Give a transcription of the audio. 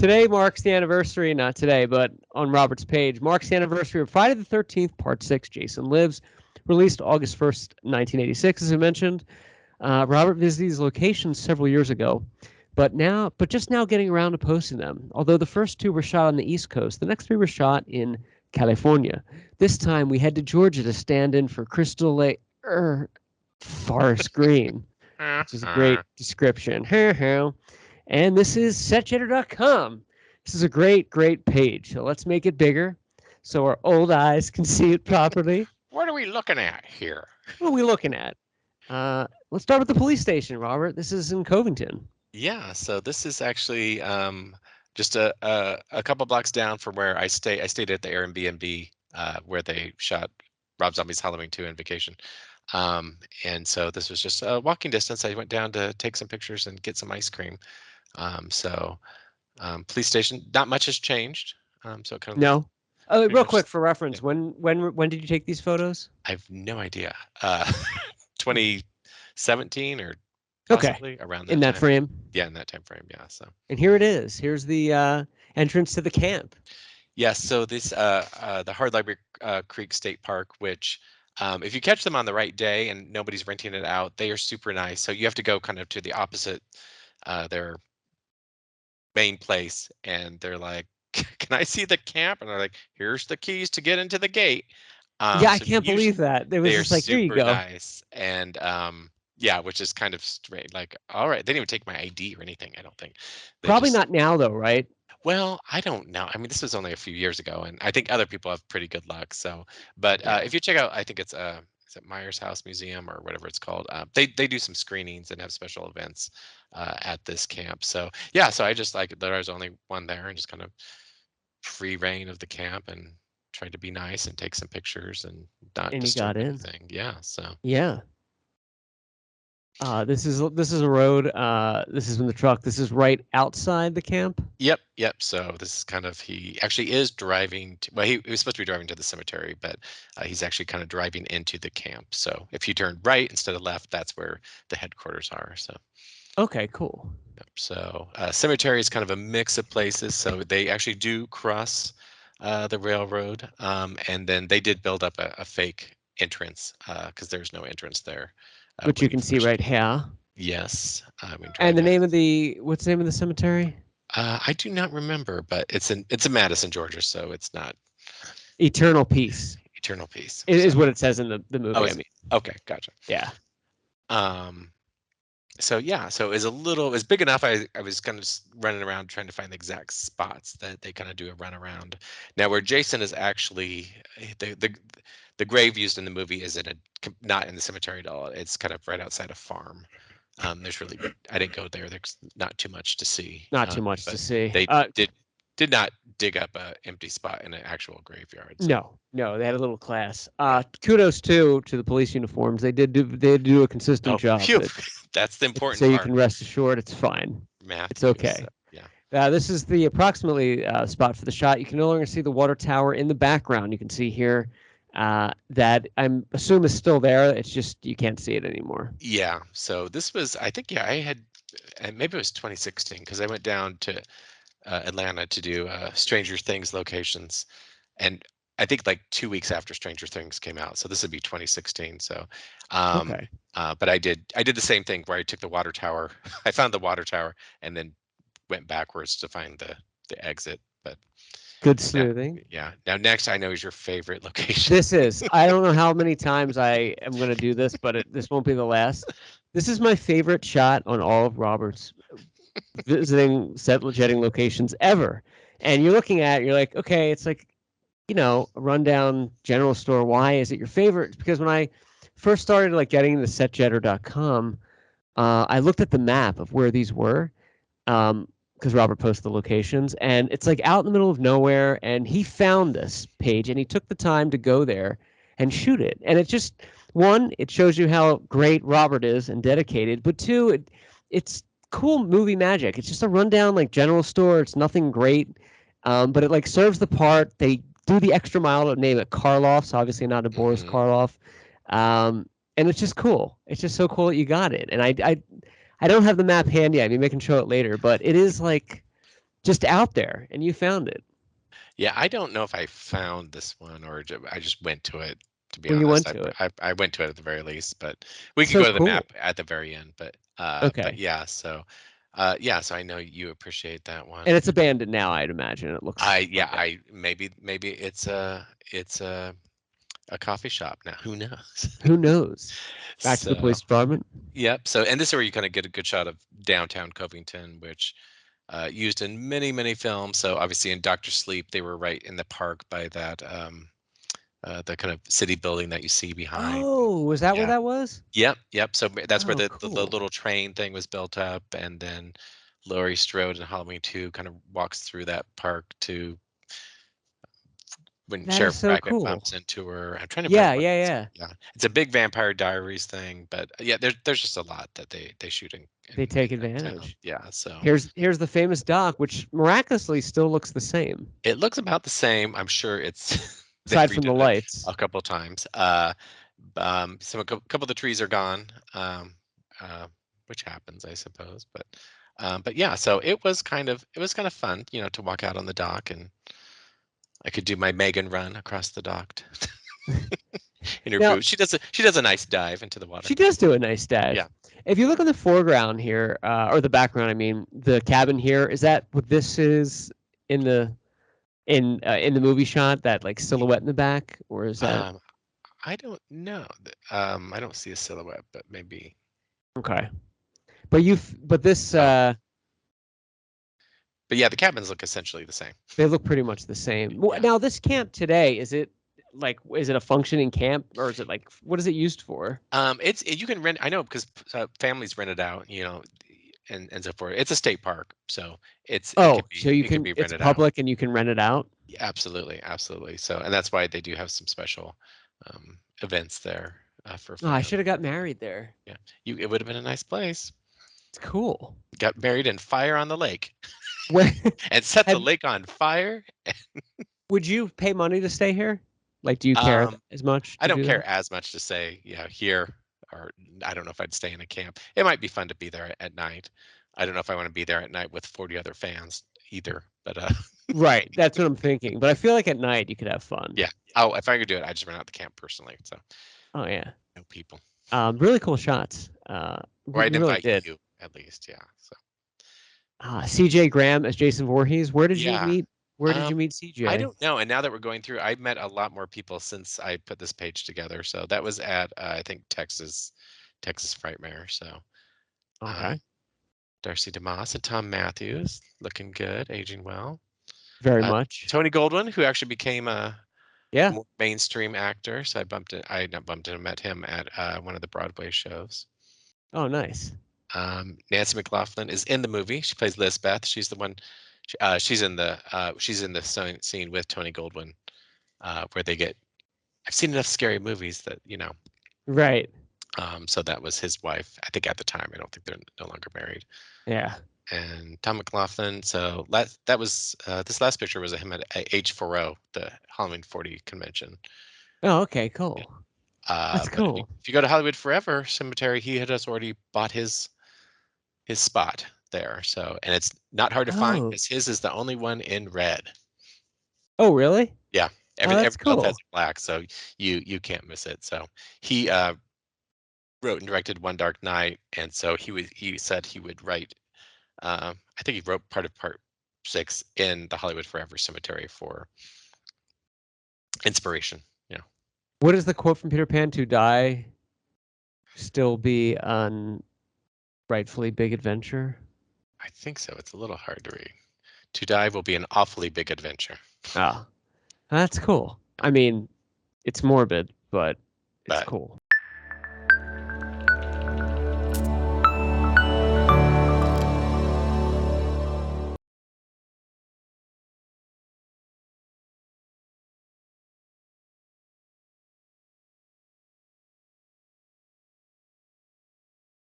Today marks the anniversary, not today, but on Robert's page, marks the anniversary of Friday the 13th, Part 6, Jason Lives, released August 1st, 1986, as I mentioned. Robert visited these locations several years ago, but just now getting around to posting them. Although the first two were shot on the East Coast, the next three were shot in California. This time we head to Georgia to stand in for Crystal Lake, Forest Green, which is a great description. And this is setjetter.com. This is a great, great page. So let's make it bigger so our old eyes can see it properly. What are we looking at here? What are we looking at? Let's start with the police station, Robert. This is in Covington. Yeah, so this is actually just a couple blocks down from where I stay. I stayed at the Airbnb where they shot Rob Zombie's Halloween 2 and Vacation. And so this was just a walking distance. I went down to take some pictures and get some ice cream. Police station, not much has changed. So it kind of no. Real quick for reference, when did you take these photos? I have no idea. 2017 or possibly around that in that time. frame. Yeah, in that time frame. Yeah. So. And here it is. Here's the entrance to the camp. Yes. So this the Hard Library Creek State Park, which if you catch them on the right day and nobody's renting it out, they are super nice. So you have to go kind of to the opposite their main place, and they're like, "Can I see the camp?" And they're like, "Here's the keys to get into the gate." Yeah, I can't believe that. They were just like, "Here you go." Nice, and yeah, which is kind of straight. Like, all right, they didn't even take my ID or anything. I don't think. Probably not now, though, right? Well, I don't know. I mean, this was only a few years ago, and I think other people have pretty good luck. So, but if you check out, I think it's is it Myers House Museum or whatever it's called. They do some screenings and have special events at this camp. So yeah, so I just like there was only one there and just kind of free reign of the camp and tried to be nice and take some pictures and not disturb anything. Yeah. So yeah. This is a road. This is in the truck. This is right outside the camp. Yep. So this is kind of he actually is driving. He was supposed to be driving to the cemetery, but he's actually kind of driving into the camp. So if you turn right instead of left, that's where the headquarters are. So. Okay. Cool. Yep. So cemetery is kind of a mix of places. So they actually do cross the railroad, and then they did build up a fake entrance because there's no entrance there. Which you can see right here. Yes. And what's the name of the cemetery? I do not remember, but it's in Madison, Georgia, so it's not. Eternal Peace. Eternal Peace. It is what it says in the movie. Oh, I mean. Okay, gotcha. Yeah. So yeah, so it was big enough. I was kind of just running around trying to find the exact spots that they kind of do a run around. Now where Jason is actually the grave used in the movie is not in the cemetery at all. It's kind of right outside a farm. There's really I didn't go there. There's not too much to see. Not too much to see. They did not dig up an empty spot in an actual graveyard. So. No, they had a little class. Kudos to the police uniforms. They did do a consistent job. That's the important part. So you can rest assured it's fine. Mathews, it's okay. Yeah. This is the approximately spot for the shot. You can no longer see the water tower in the background. You can see here that I'm assume is still there. It's just you can't see it anymore. Yeah. So this was, I think, I had, and maybe it was 2016 because I went down to Atlanta to do Stranger Things locations, and I think like 2 weeks after Stranger Things came out. So this would be 2016. So, but I did the same thing where I took the water tower. I found the water tower and then went backwards to find the exit. But good sleuthing. Yeah. Now next, I know is your favorite location. This is. I don't know how many times I am going to do this, but this won't be the last. This is my favorite shot on all of Robert's visiting jetting locations ever. And you're looking at it, you're like, okay, it's like, a rundown general store. Why is it your favorite? It's because when I first started like getting into setjetter.com, I looked at the map of where these were, because Robert posted the locations, and it's like out in the middle of nowhere. And he found this page, and he took the time to go there and shoot it. And it just it shows you how great Robert is and dedicated. But two, it's cool movie magic. It's just a rundown like general store. It's nothing great, but it like serves the part. They do the extra mile to name it Karloff's, obviously not a Boris Karloff. And it's just cool. It's just so cool that you got it. And I don't have the map handy. I mean, I can show it later, but it is like just out there, and you found it. Yeah, I don't know if I found this one or I just went to it. To be Well, you went honest, to it. I went to it at the very least, but we could So go to the cool. map at the very end. But Okay. yeah, so so I know you appreciate that And one. it's abandoned now, I'd imagine. It looks like it. Maybe it's a coffee shop now. Who knows? Who knows? Back to the So police department. yep. So and this is where you kind of get a good shot of downtown Covington, which used in many films. So obviously in Doctor Sleep, they were right in the park by that the kind of city building that you see behind. Oh, was that where Yeah. that was? Yep. So that's where Oh, the cool. little train thing was built up, and then Laurie Strode in Halloween 2 kind of walks through that park to when That is Sheriff so Brackett cool. bumps into her. I'm trying to remember Yeah, what yeah, it's. yeah. Yeah, it's a big Vampire Diaries thing, but yeah, there's just a lot that they shoot They in take that town. advantage. Yeah, so Here's the famous dock, which miraculously still looks the same, it looks about the same. I'm sure it's they've aside from the redone it lights. a couple times. Couple of the trees are gone, which happens, I suppose. But yeah, so it was kind of fun, to walk out on the dock, and I could do my Megan run across the dock in her Now, boots. She does a nice dive into the water. she does do a nice dive. Yeah. If you look in the foreground here, or the background, I mean, the cabin here, is that what this is in the movie shot? That like silhouette in the back, or is that Um, I don't know. I don't see a silhouette, but maybe. okay? But this Oh, but yeah, the cabins look essentially the same. they look pretty much the same. Yeah. Now this camp today, is it a functioning camp, or is it like what is it used for? You can rent. I know because families rent it out, and so forth. It's a state park, so it Oh, could so be it could be it's rented out. public and you can rent it out? Yeah, absolutely. So, and that's why they do have some special events there for Oh, I fans. should have got married there. Yeah, it would have been a nice place. It's cool. Got married in fire on the lake, Where and set the have lake on fire. would you pay money to stay here? Like, do you care Um, as much I to don't do that? care as much to say, here, or I don't know if I'd stay in a camp. It might be fun to be there at night. I don't know if I want to be there at night with 40 other fans either. But Right, that's what I'm thinking. But I feel like at night you could have fun. yeah. Oh, if I could do it, I just rent out the camp personally. So Oh yeah. no people, Really cool shots. or I'd Really invite did. you at least. Yeah. So CJ Graham as Jason Voorhees. Where did you yeah. meet? Where did you Um, meet I CJ? don't know. And now that we're going through, I've met a lot more people since I put this page together. So that was at I think Texas Frightmare. So Okay. um, Darcy DeMoss and Tom Mathews, looking good, aging well. Very much. Tony Goldwyn, who actually became a Yeah. more mainstream actor. So I not bumped into, met him at one of the Broadway shows. Oh, nice. Nancy McLoughlin is in the movie. She plays Lisbeth. She's the one. She's in the scene with Tony Goldwyn, where they get. I've seen enough scary movies that. Right. So that was his wife. I think at the time. I don't think they're no longer married. Yeah. And Tom McLoughlin. So that was this last picture was of him at H4O, the Halloween 40 convention. Oh, okay. Cool. That's But cool. if you go to Hollywood Forever Cemetery, he had just already bought his spot there. So, and it's not hard to find Oh. because his is the only one in red. Oh, really? Yeah, Oh, that's everyone else has cool. black, so you can't miss it. So he wrote and directed One Dark Night, and so he said he would write. I think he wrote part of Part 6 in the Hollywood Forever Cemetery for inspiration. What is the quote from Peter Pan? To die, still be on rightfully big adventure. I think so. It's a little hard to read. To die will be an awfully big adventure. Ah, that's cool. I mean, it's morbid, but it's But cool.